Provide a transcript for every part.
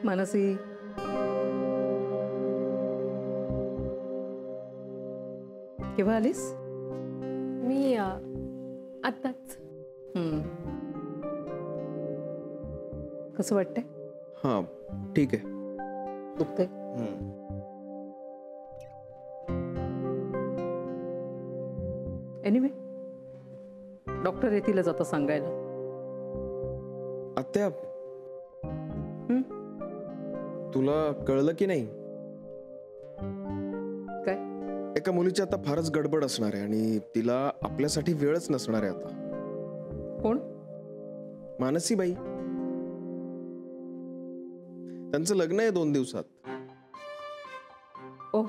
मानसी, केव्हा आलीस? मी आत्ताच. कसं वाटतंय? हां, ठीक आहे. दुखतंय? एनिवे, डॉक्टर येतीलच आता सांगायला. आत्या, तुला कळलं की नाही? काय? एका मुलीची आता फारच गडबड असणार आहे आणि तिला आपल्यासाठी वेळच नसणार आहे आता. कोण? मानसीबाई. त्यांचं लग्न आहे 2 दिवसात. ओ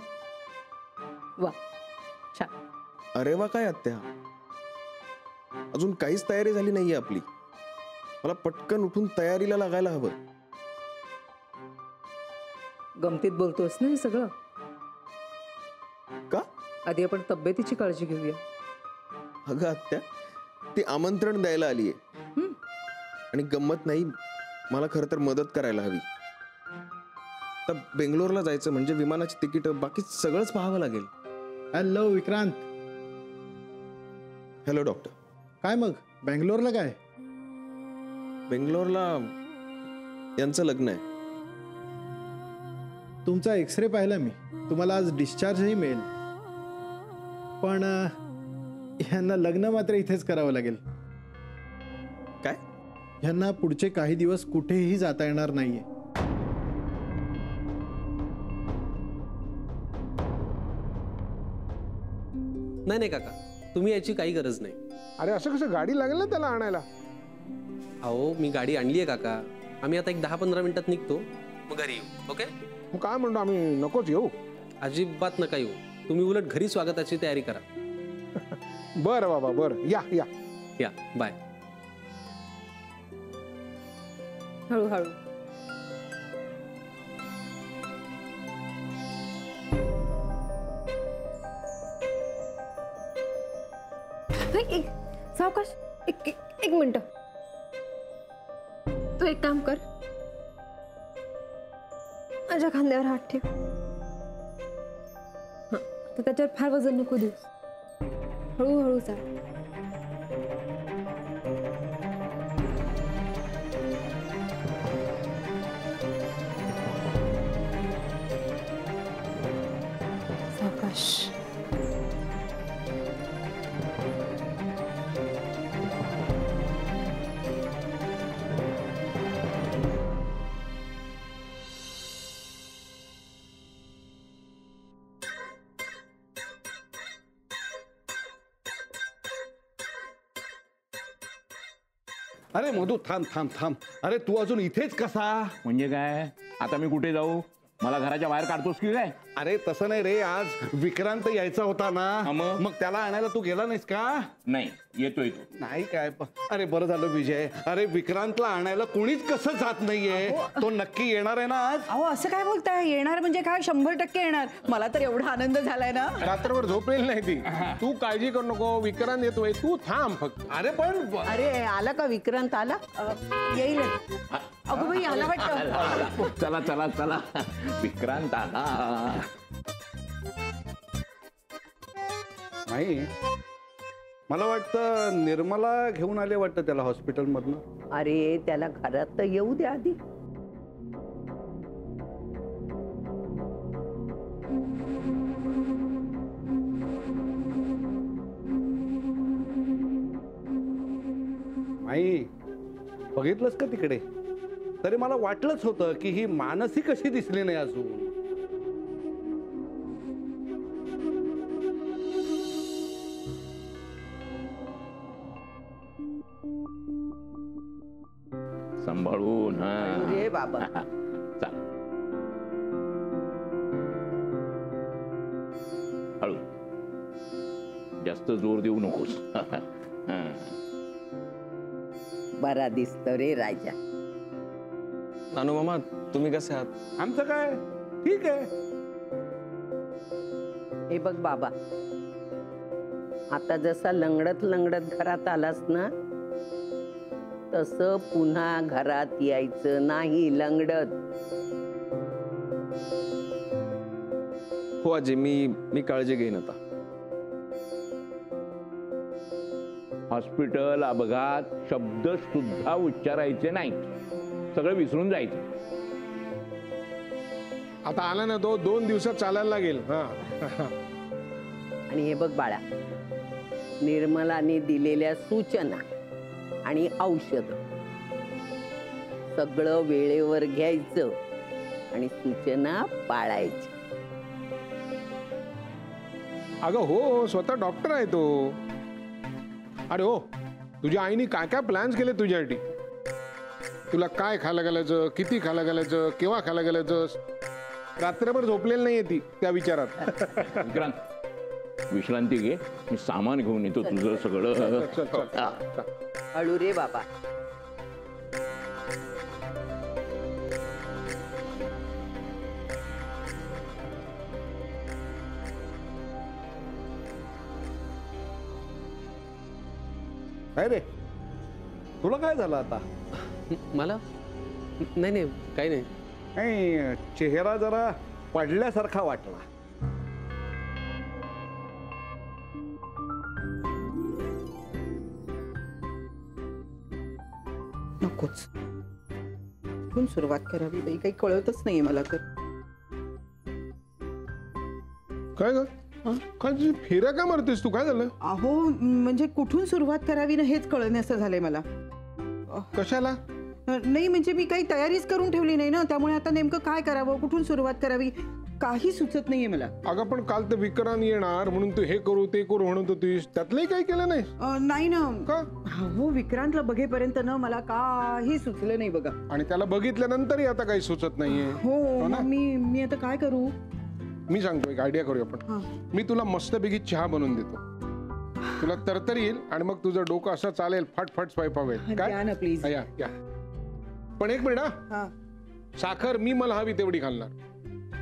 वा, छान. अरे वा काय आत्या, अजून काहीच तयारी झाली नाहीये आपली. मला पटकन उठून तयारीला लागायला हवं. गमतीत बोलतोस ना हे सगळं? का? आधी आपण तब्येतीची काळजी घेऊया. अगं आत्या, ती आमंत्रण द्यायला आलीये आणि गंमत नाही, मला खरं तर मदत करायला हवी. तर बेंगलोरला जायचं म्हणजे विमानाची तिकीट, बाकी सगळंच पाहावं लागेल. हॅलो विक्रांत. Hello doctor. काय मग बेंगलोरला काय? बेंगलोरला यांचं लग्न आहे. तुमचा एक्सरे पाहिला मी. तुम्हाला आज डिस्चार्जही मिळेल. पण ह्यांना लग्न मात्र इथेच करावं लागेल. काय? ह्यांना पुढचे काही दिवस कुठेही जाता येणार नाहीये. नाही काका, तुम्ही याची काही गरज नाही. अरे असं कसं, गाडी लागेल ना त्याला आणायला. अहो, मी गाडी आणली आहे काका. आम्ही आता एक 10-15 मिनिटात निघतो, मग घरी येऊ. ओके? मग काय म्हणतो, आम्ही नकोच येऊ? अजिबात नका येऊ. तुम्ही उलट घरी स्वागताची तयारी करा. बरं बाबा, बरं. या या या. बाय. हळूहळू. सावकाश. एक मिनिट. तू एक काम कर, माझ्या खांद्यावर हात ठेव. हा, तर त्याच्यावर फार वजन नको देऊस. हळूहळू चाल. सावकाश. अरे मधू, थांब थांब थांब. अरे तू अजून इथेच कसा? म्हणजे काय? आता मी कुठे जाऊ? मला घराच्या बाहेर काढतोस की काय? अरे तसं नाही रे, आज विक्रांत यायचा होता ना, मग त्याला आणायला तू गेला नाहीस का? नाही, येतोय तू. नाही काय? अरे बरं झालं विजय. अरे विक्रांतला आणायला कोणीच कसं जात नाहीये. तो नक्की येणार आहे ना आज? अहो असं काय बोलताय? येणार म्हणजे काय? 100% येणार. मला तर एवढा आनंद झालाय ना. रात्रभर झोपेल नाही ती. तू काळजी करू नको, विक्रांत येतोय, तू थांब फक्त. अरे पण अरे आला का विक्रांत? आला? येईल. अगं बाई आला वाटतं. चला चला चला, विक्रांत आला. नाही, मला वाटतं निर्मला घेऊन आले वाटतं त्याला हॉस्पिटल मधनं. अरे त्याला घरात तर येऊ दे आधी. नाही, बघितलंस का तिकडे? तरी मला वाटलंच होतं की ही मानसी कशी दिसली नाही अजून. सांभाळून. रे बाबा. चल हळू, जास्त जोर देऊ नकोस. बरा दिसतो रे राजा. नानू मामा, तुम्ही कसे आहात? आमचं काय, ठीक आहे. हे बघ बाबा, आता जसा लंगडत लंगडत घरात आलास ना, तसं पुन्हा घरात यायचं नाही लंगडत. हो आजी, मी काळजी घेईन आता. हॉस्पिटल, अपघात शब्द सुद्धा उच्चारायचे नाही, सगळं विसरून जायचं. आता आला ना तो 2 दिवसात चालायला लागेल. हा आणि हे बघ बाळा, निर्मलाने दिलेल्या सूचना आणि औषध सगळं वेळेवर घ्यायचं आणि सूचना पाळायची. अगं हो, स्वतः डॉक्टर आहे तो. अरे हो, तुझ्या आईने काय काय प्लॅन्स केले तुझ्यासाठी. तुला काय खायला घालायचं, किती खायला घालायचं, केव्हा खायला घालायचं. रात्रभर झोपलेली नाहीये ती त्या विचारात. विक्रांत, विश्रांती घे, मी सामान घेऊन येतो तुझं सगळं. चल, चल, चल. हळू रे बाबा. काय रे, तुला काय झालं आता? मला नाही नाही, काही नाही. नाही, चेहरा जरा पडल्यासारखा वाटला. नकोच. कुठून सुरुवात करावी बाई, काही कळतच नाहीये मला तर. काय ग, काय तुझी फेऱ्या का मारतेस तू, काय झालं? अहो म्हणजे कुठून सुरुवात करावी ना हेच कळण्याचं झालंय मला. कशाला? नाही म्हणजे मी काही तयारीच करून ठेवली नाही ना, त्यामुळे आता नेमकं काय करावं, कुठून सुरुवात करावी काही सुचत नाहीये मला. अगं पण काल तर विक्रांत येणार म्हणून तू हे करू ते करू म्हणत होतीस, त्यातलंही काही केलं नाही? नाही ना. का? हो, विक्रांतला बघेपर्यंत ना मला काही सुचलं नाही बघा. आणि त्याला बघितल्यानंतरही आता काही सुचत नाहीये. हो ना? मग मी आता काय करू? मी सांगतो, एक आयडिया करूया आपण. मी तुला मस्तपैकी चहा बनवून देतो, तुला तरतरी येईल आणि मग तुझं डोकं असं चालेल, फटफट स्वयंपाक होईल. द्या ना प्लीज. या या. पण एक मिनिट, हा, साखर मी मला हवी तेवढी घालणार.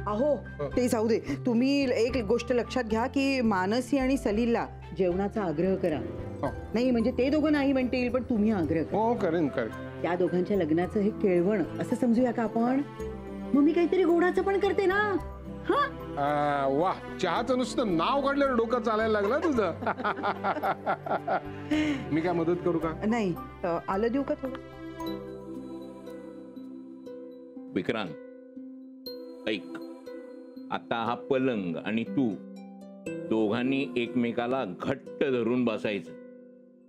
अहो ते जाऊ दे, तुम्ही एक गोष्ट लक्षात घ्या की मानसी आणि सलीलला जेवणाचा आग्रह करा. नाही म्हणजे ते दोघं नाही म्हणतील, पण तुम्ही आग्रह करा. हो करेन करेन. त्या दोघांच्या लग्नाचं हे केळवण असं समजूया का आपण. मग मी काहीतरी गोडाचं पण करते ना. वा, चहाचं नुसतं नाव काढल्यावर डोकं चालायला लागलं तुझं. मी काय मदत करू का? नाही, आलं देऊ का थोडं? विक्रांत, ऐक, आता हा पलंग आणि तू दोघांनी एकमेकाला घट्ट धरून बसायचं.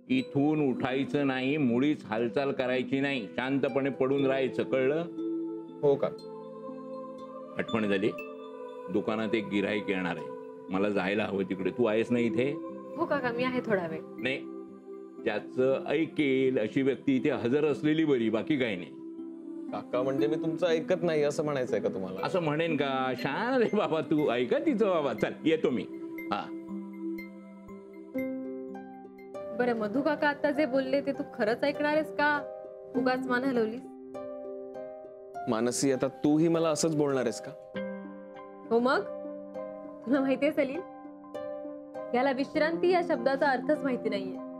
इथून उठायचं नाही, मुळीच हालचाल करायची नाही, शांतपणे पडून राहायचं, कळलं? हो का? आठवण झाली, दुकानात एक गिऱ्हाईक येणार आहे, मला जायला हवं तिकडे. तू आहेस ना इथे? हो काका, मी आहे थोडा वेळ. नाही, ज्याचं ऐकेल अशी व्यक्ती इथे हजर असलेली बरी, बाकी काही नाही. काका म्हणजे मी तुमचं ऐकत नाही असं म्हणायचंय का तुम्हाला? असं म्हणेन का? शान रे बाबा तू, ऐका तिचं बाबा. चल येतो मी. हा, बरं मधू काका आता जे बोलले ते तू खरंच ऐकणार आहेस का उगाच मान हलवलीस? मानसी, आता तूही मला असंच बोलणार आहेस का? हो मग, तुला माहितीये सलील, याला विश्रांती या शब्दाचा अर्थच माहिती नाहीये.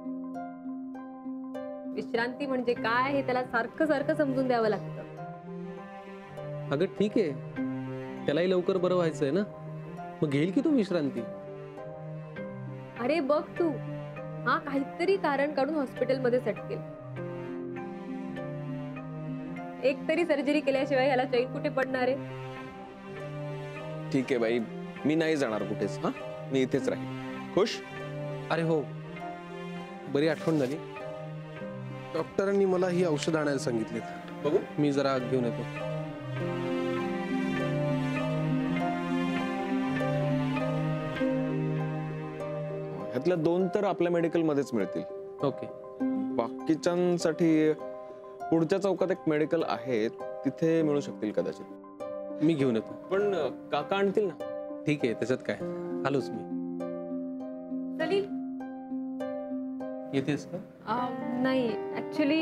विश्रांती म्हणजे काय हे त्याला सारखं सारखं समजून द्यावं लागतं. अगं ठीक आहे, त्यालाही लवकर बरं व्हायचंय ना, मग घेईल की तू विश्रांती. अरे बघ तू, हा काहीतरी कारण काढून हॉस्पिटलमध्ये सटकेल. एक तरी सर्जरी केल्याशिवाय याला चैन कुठे पडणार आहे? ठीक आहे बाई, मी नाही जाणार कुठेच. हा, मी इथेच राहील. खुश? अरे हो, बरी आठवण झाली. डॉक्टरांनी मला ही औषध आणायला सांगितलीत. बघू, मी जरा घेऊन येतो. ह्यातल्या 2 तर आपल्या मेडिकल मध्येच मिळतील. ओके. बाकीच्यांसाठी पुढच्या चौकात एक मेडिकल आहे, तिथे मिळू शकतील कदाचित. मी घेऊन येतो. पण काका आणतील ना? ठीक आहे, त्याच्यात काय, आलोच मी. सलील, येतेस का? नाही ऍक्च्युली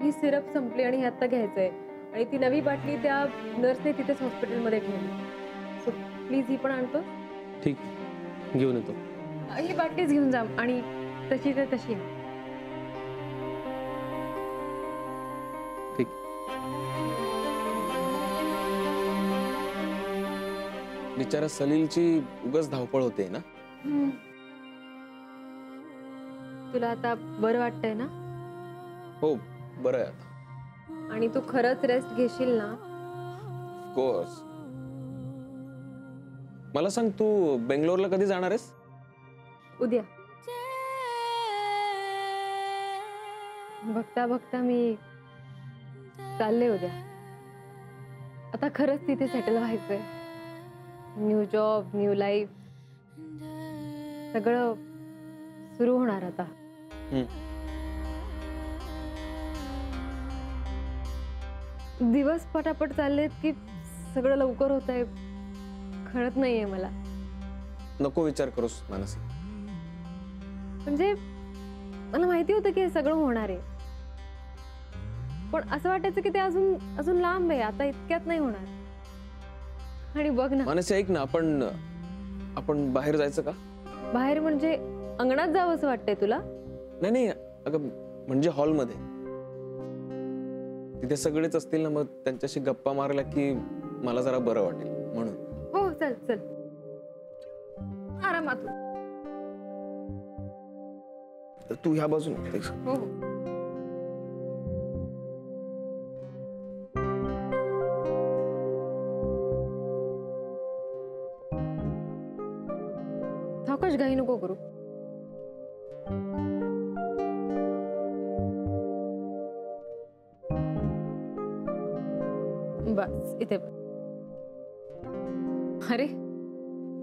ही सिरप संपली आणि हे आता घ्यायचंय, आणि ती नवी बाटली त्या नर्सने तिथेच हॉस्पिटलमध्ये ठेवली. सो प्लीज ही पण आणतो. ठीक, घेऊन येतो. ही बाटलीच घेऊन जा, आणि तशी तर तशी. ठीक. बिचारा सलीलची उगाच धावपळ होते ना. तुला आता बरं वाटतंय ना? हो बरं आहे आता. आणि तू खरंच रेस्ट घेशील ना? कोर्स. मला सांग, तू बेंगलोरला कधी जाणार आहेस? उद्या. बघता बघता मी चालले उद्या. आता खरंच तिथे सेटल व्हायचंय. न्यू जॉब, न्यू लाईफ, सगळं सुरू होणार आता. दिवस पटापट चाललेत की सगळं लवकर होत आहे कळत नाहीये मला. नको विचार करूस मानसी. म्हणजे मला माहिती होतं की हे सगळं होणार आहे, पण असं वाटायचं की ते अजून अजून लांब आहे, आता इतक्यात नाही होणार. आणि बघ ना मानसी, ऐक ना, आपण बाहेर जायचं का? बाहेर म्हणजे अंगणात जावं असं वाटतंय तुला? नाही नाही अगं, म्हणजे हॉलमध्ये. तिथे सगळेच असतील ना, मग त्यांच्याशी गप्पा मारल्या की मला जरा बरं वाटेल म्हणून. हो चल चल, आरामात. तू ह्या बाजून. हो हो. सावकाश, घाई नको करू. बस इथे. अरे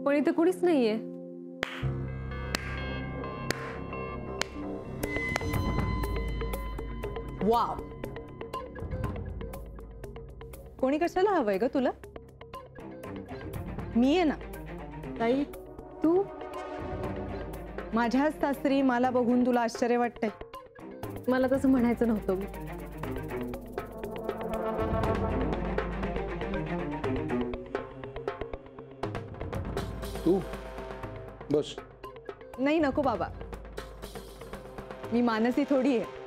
पण इथे कुणीच नाहीये. वाव, कोणी कशाला हवंय ग तुला? मी आहे ना. ताई तू? माझ्याच सासरी मला बघून तुला आश्चर्य वाटतंय? मला तसं म्हणायचं नव्हतं. तू बस. नाही नको बाबा, मी मानसी थोडी आहे.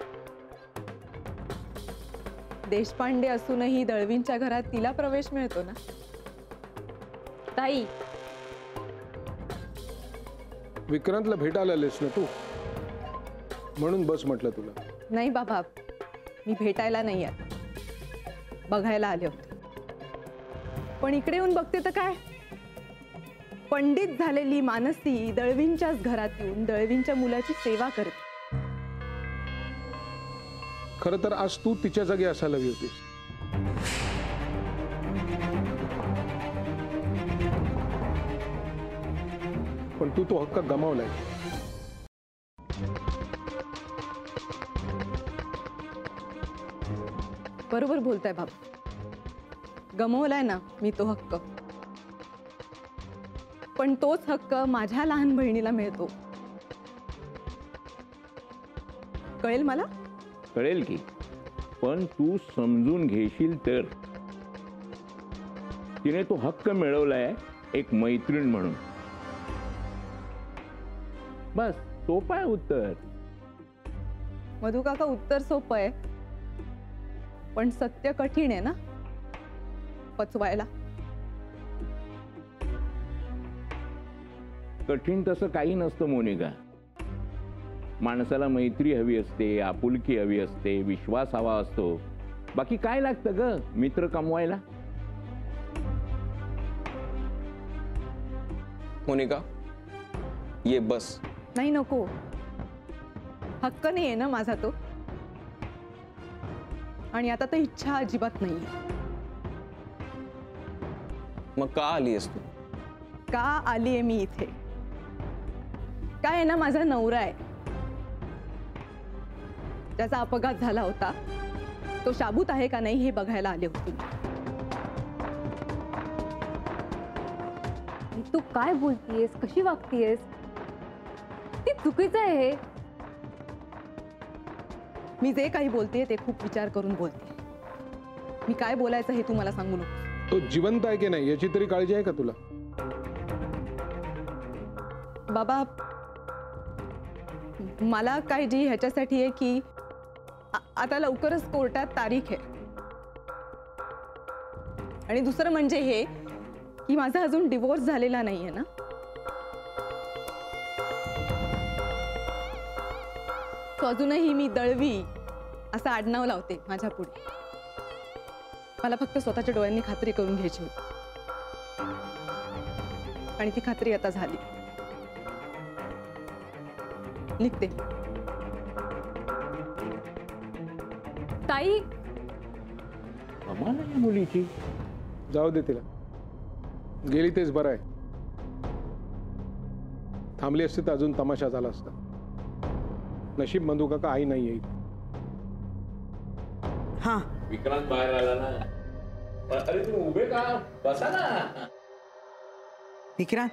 देशपांडे असूनही दळवींच्या घरात तिला प्रवेश मिळतो ना. ताई विक्रांतला भेटायला आलेस ना तू, म्हणून बस म्हटलं तुला. नाही बाबा, मी भेटायला नाही आहे, बघायला आले होते. पण इकडे येऊन बघते तर काय, पंडित झालेली मानसी दळवींच्याच घरात येऊन दळवींच्या मुलाची सेवा करते. खरं तर आज तू तिच्या जागी असायला हवी होतीस. पण तू तो हक्क गमावलाय. बरोबर बोलताय बाबा, गमवलाय ना मी तो हक्क. पण तोच हक्क माझ्या लहान बहिणीला मिळतो. कळेल मला? कळेल की, पण तू समजून घेशील तर. तिने तो हक्क मिळवलाय एक मैत्रीण म्हणून. बस सोपं आहे उत्तर. मधु काका, उत्तर सोपं आहे, पण सत्य कठीण आहे ना पचवायला. कठीण तसं काही नसतं मोनिका. माणसाला मैत्री हवी असते, आपुलकी हवी असते, विश्वास हवा असतो. बाकी काय लागतं ग मित्र कमवायला? मोनिका, ये बस. नाही नको, हक्क नाही आहे ना माझा तो. आणि आता तर इच्छा अजिबात नाही. मग का आलीयस तू? का आलीये मी इथे? काय आहे ना, माझा नवरा आहे, त्याचा अपघात झाला होता. तो शाबूत आहे का नाही हे बघायला आले होते. तू काय बोलतीयस, कशी वागतीयस? ते चुकीचं आहे हे. मी जे काही बोलतेय ते खूप विचार करून बोलते. मी काय बोलायचं हे तू मला सांगू नको. तो जिवंत आहे की नाही याची तरी काळजी आहे का तुला? बाबा, मला काळजी ह्याच्यासाठी आहे की आता लवकरच कोर्टात तारीख आहे. आणि दुसरं म्हणजे हे की माझा अजून डिवोर्स झालेला नाहीये ना? तो अजूनही मी दळवी असं आडनाव लावते माझ्या पुढे. मला फक्त स्वतःच्या डोळ्यांनी खात्री करून घ्यायची होती आणि ती खात्री आता झाली. निघते. ताई आम्हाला या मुलीची जाऊ दे तिला, गेली तेच बरं आहे. थांबली असती तर अजून तमाशा झाला असता. नशीब मधू काका आई नाही येईल. हा विक्रांत बाहेर आला ना. अरे तुम्ही उभे का, बसा ना. विक्रांत,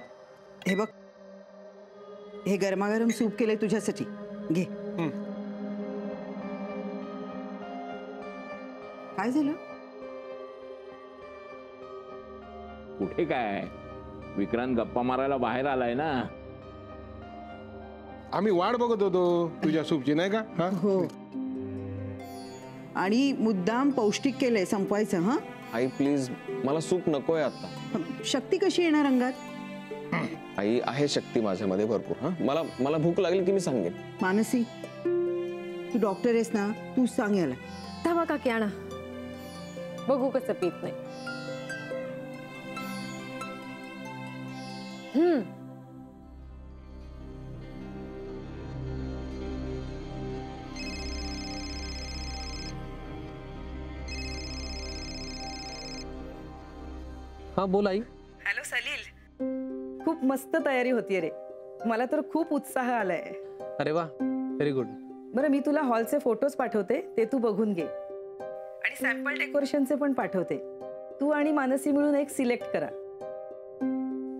हे बघ, हे गरमागरम सूप केलंय तुझ्यासाठी, घे. काय झालं? कुठे काय, विक्रांत गप्पा मारायला बाहेर आलाय ना. आम्ही वाट बघत होतो तुझ्या सूपची, नाही का? हा? हो, आणि मुद्दाम पौष्टिक केलंय संपवायचं. हा आई प्लीज, मला सूप नकोय आता. शक्ती कशी येणार अंगात? आई, आहे शक्ती माझ्यामध्ये भरपूर. हा, मला भूक लागली की मी सांगेन. मानसी, तू डॉक्टर आहेस ना, तू सांग याला. थांबा काकी, आणा बघू कसं पीत नाही. हा बोल आई. हॅलो सलील, खूप मस्त तयारी होतीये रे. मला तर खूप उत्साह आलाय. अरे वा, व्हेरी गुड. बरं, मी तुला हॉलचे फोटोज पाठवते, ते तू बघून घे. आणि सॅम्पल डेकोरेशनचे पण पाठवते. तू आणि मानसी मिळून एक सिलेक्ट करा.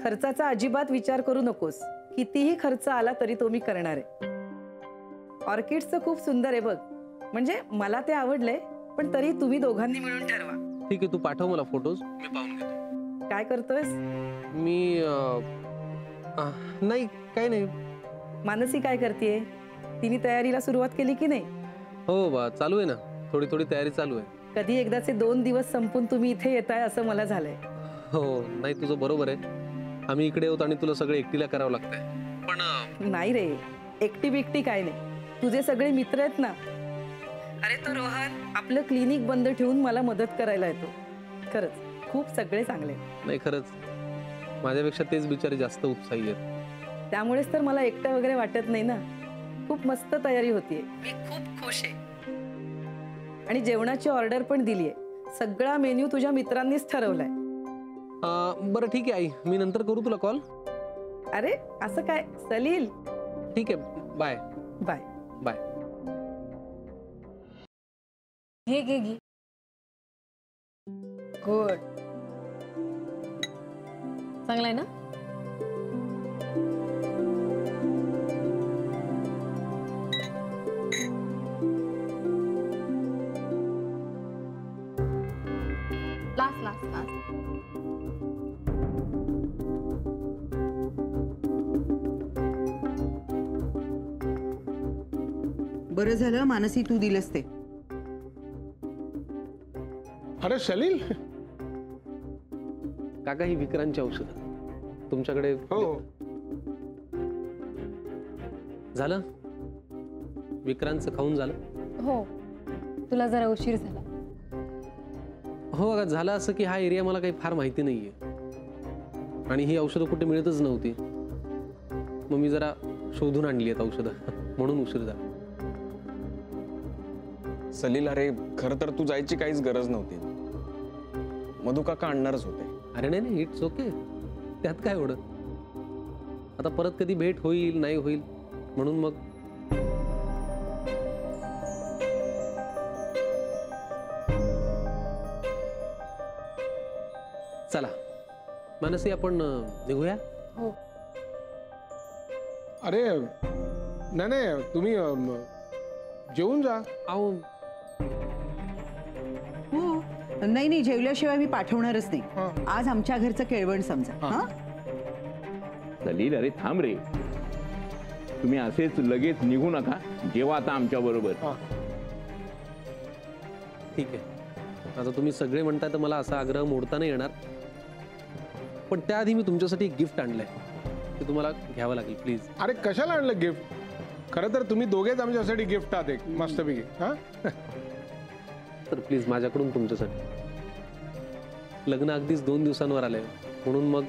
खर्चाचा अजिबात विचार करू नकोस. कितीही खर्च आला तरी तो मी करणार आहे. ऑर्किड्सचं खूप सुंदर आहे बघ. म्हणजे मला ते आवडलंय, पण तरी तुम्ही दोघांनी मिळून ठरवा. ठीक आहे, तू पाठव मला फोटोज, मी पाहून घेतो. काय करतोयस? मी नाही, काही नाही. मानसी काय करतेय? तिने तयारीला सुरुवात केली की नाही? हो बा, चालू आहे ना, थोडी थोडी तयारी चालू आहे. कधी एकदाचे 2 दिवस संपून तुम्ही इथे येताय असं मला झालंय. हो, नाही तुझं बरोबर आहे. आम्ही इकडे होतो आणि तुला सगळं एकटीला करावं लागतंय. पण नाही रे, एकटी बिकटी काय नाही. तुझे सगळे मित्र आहेत ना. अरे तो रोहन आपलं क्लिनिक बंद ठेवून मला मदत करायला येतो. खरंच खूप सगळे चांगले. नाही, खरंच माझ्यापेक्षा तेच बिचारे जास्त उत्साही आहेत. त्यामुळेच तर मला एकटं वगैरे वाटत नाही ना. खूप मस्त तयारी होतीये. मी खूप खुश आहे. आणि जेवणाची ऑर्डर पण दिलीये. सगळा मेन्यू तुझ्या मित्रांनीच ठरवलाय. बरं ठीक आहे आई, मी नंतर करू तुला कॉल. अरे असं काय सलील. ठीक आहे, बाय बाय बाय. घे घे घे. गुड, चांगला आहे ना? Last last last. बरं झालं मानसी तू दिलंस ते. अरे सलील, काका ही विक्रांतची औषधं तुमच्याकडे. हो, झालं विक्रांतचं खाऊन झालं. हो, तुला जरा उशीर झाला. हो अगं, झालं असं की हा एरिया मला काही फार माहिती नाहीये आणि ही औषधं कुठे मिळतच नव्हती. मग मी जरा शोधून आणली आहेत औषधं, म्हणून उशीर झाला. सलील, अरे खरं तर तू जायची काहीच गरज नव्हती. मधू काका आणणारच होते. अरे नाही नाही, इट्स ओके, त्यात काय एवढं. आता परत कधी भेट होईल नाही होईल म्हणून मग. चला मानसी, आपण निघूया. हो. अरे नाही नाही, तुम्ही जेवून जा. आओ, हो, नाही नाही, जेवल्याशिवाय मी पाठवणारच नाही. आज आमच्या घरचं केळवण समजा. हा, सलील अरे थांब रे. तुम्ही असेच लगेच निघू नका. जेव्हा आता आमच्या बरोबर. ठीक आहे, आता तुम्ही सगळे म्हणताय तर मला असा आग्रह मोडता नाही येणार. पण त्याआधी मी तुमच्यासाठी एक गिफ्ट आणलंय, ते तुम्हाला घ्यावं लागेल प्लीज. अरे कशाला आणलं गिफ्ट? खरं तर तुम्ही दोघेच आमच्यासाठी गिफ्ट आहात एक मस्तपैकी. हा तर प्लीज माझ्याकडून तुमच्यासाठी. लग्न अगदीच 2 दिवसांवर आलंय, म्हणून मग